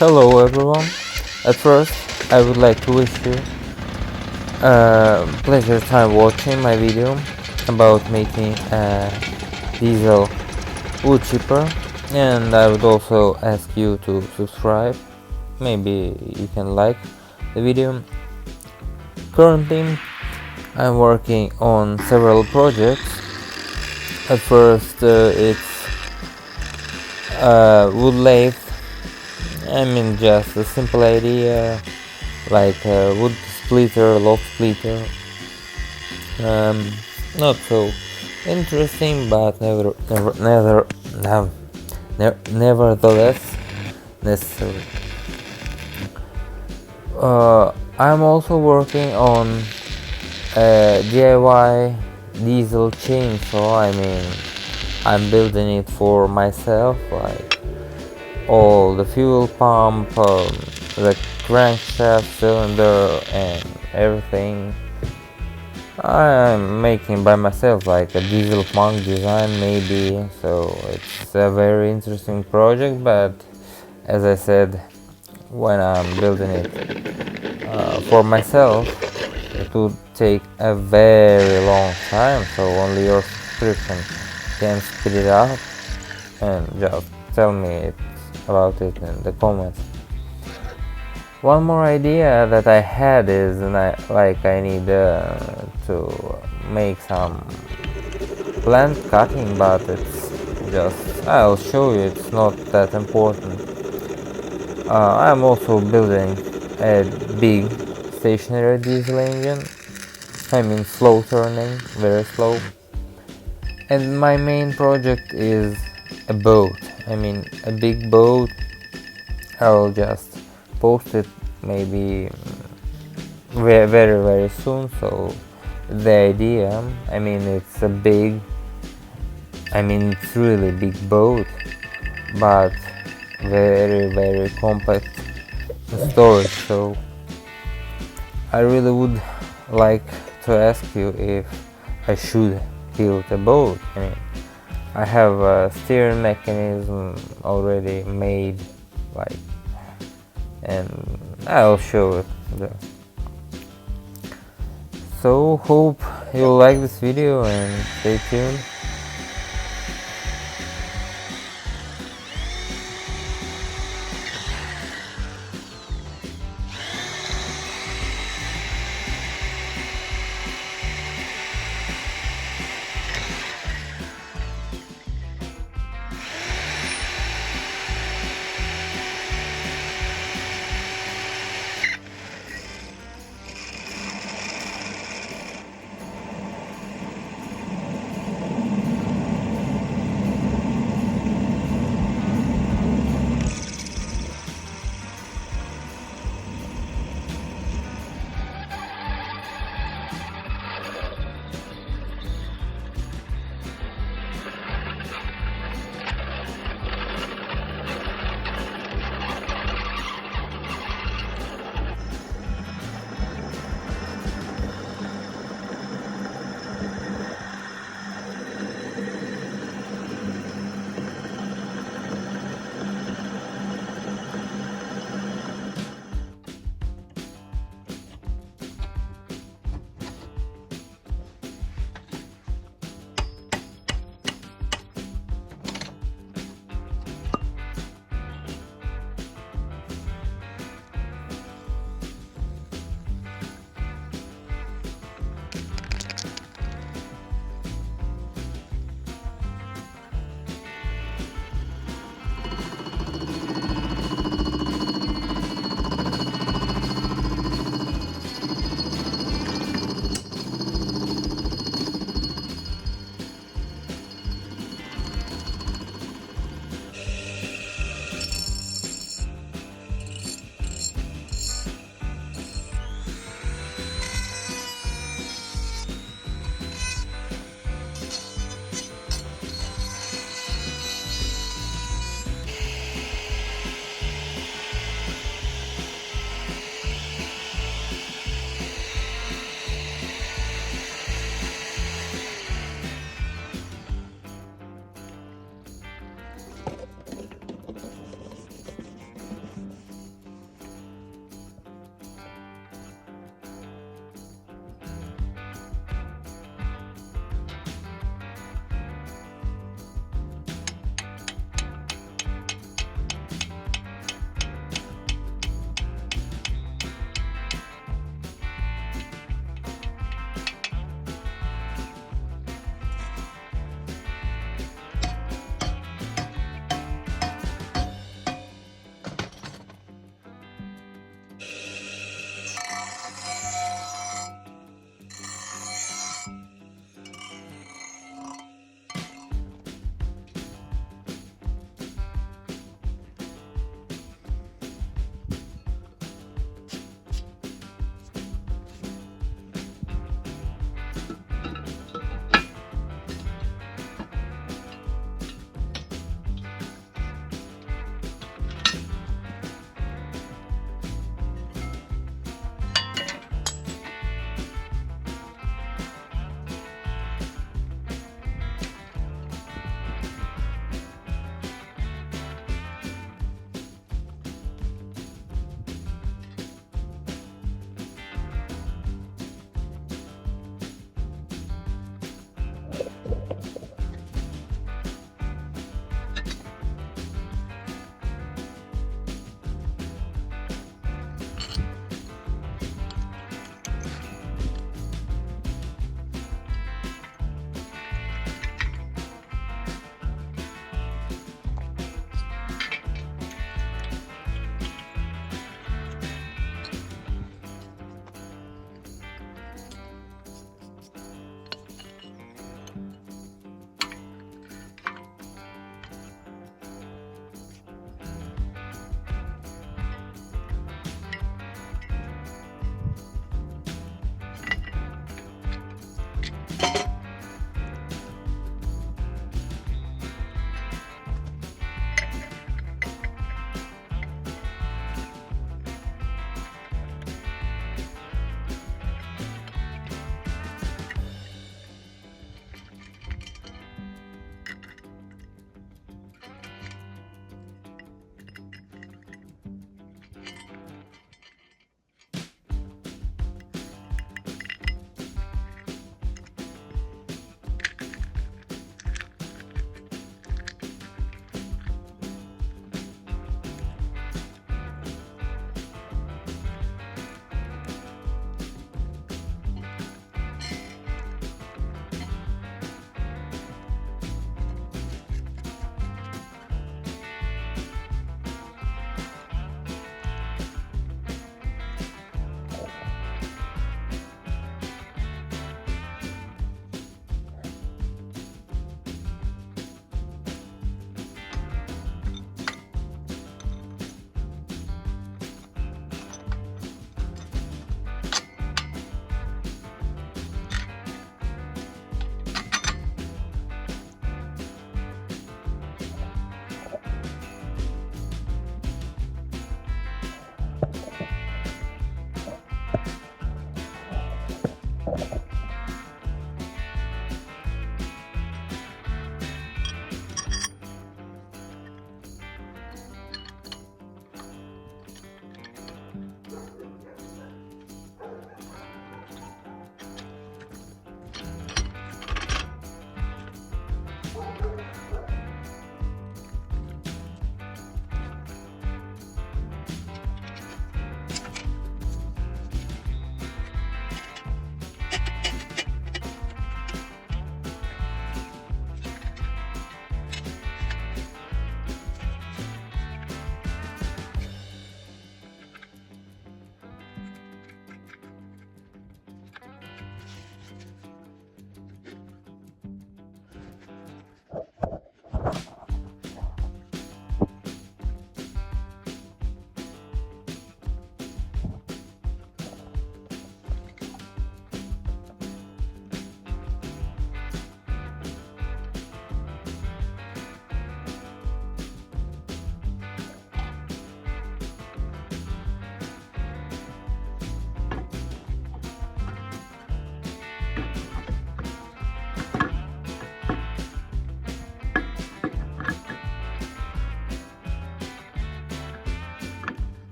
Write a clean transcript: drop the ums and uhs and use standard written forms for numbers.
Hello everyone. At first, I would like to wish you a pleasure time watching my video about making a diesel wood chipper, and I would also ask you to subscribe. Maybe you can like the video. Currently, I'm working on several projects. At first, it's a wood lathe. I mean, just a simple idea like a wood splitter, loft splitter. Not so interesting, but nevertheless necessary. I'm also working on a DIY diesel chainsaw. I mean, I'm building it for myself, like all the fuel pump, the crankshaft, cylinder, and everything. I'm making by myself, like a diesel punk design maybe, so it's a very interesting project, but as I said, when I'm building it for myself, it would take a very long time, so only your subscription can speed it up, and just tell me about it in the comments. One more idea that I had is I need to make some plant cutting, but it's just, I'll show you, it's not that important. I'm also building a big stationary diesel engine. I mean slow turning, very slow. And my main project is a boat. I mean a big boat. I will just post it maybe very soon. So the idea, I mean it's really big boat, but very compact storage. So I really would like to ask you if I should build a boat. I mean, I have a steering mechanism already made, and I'll show it there. So hope you like this video and stay tuned.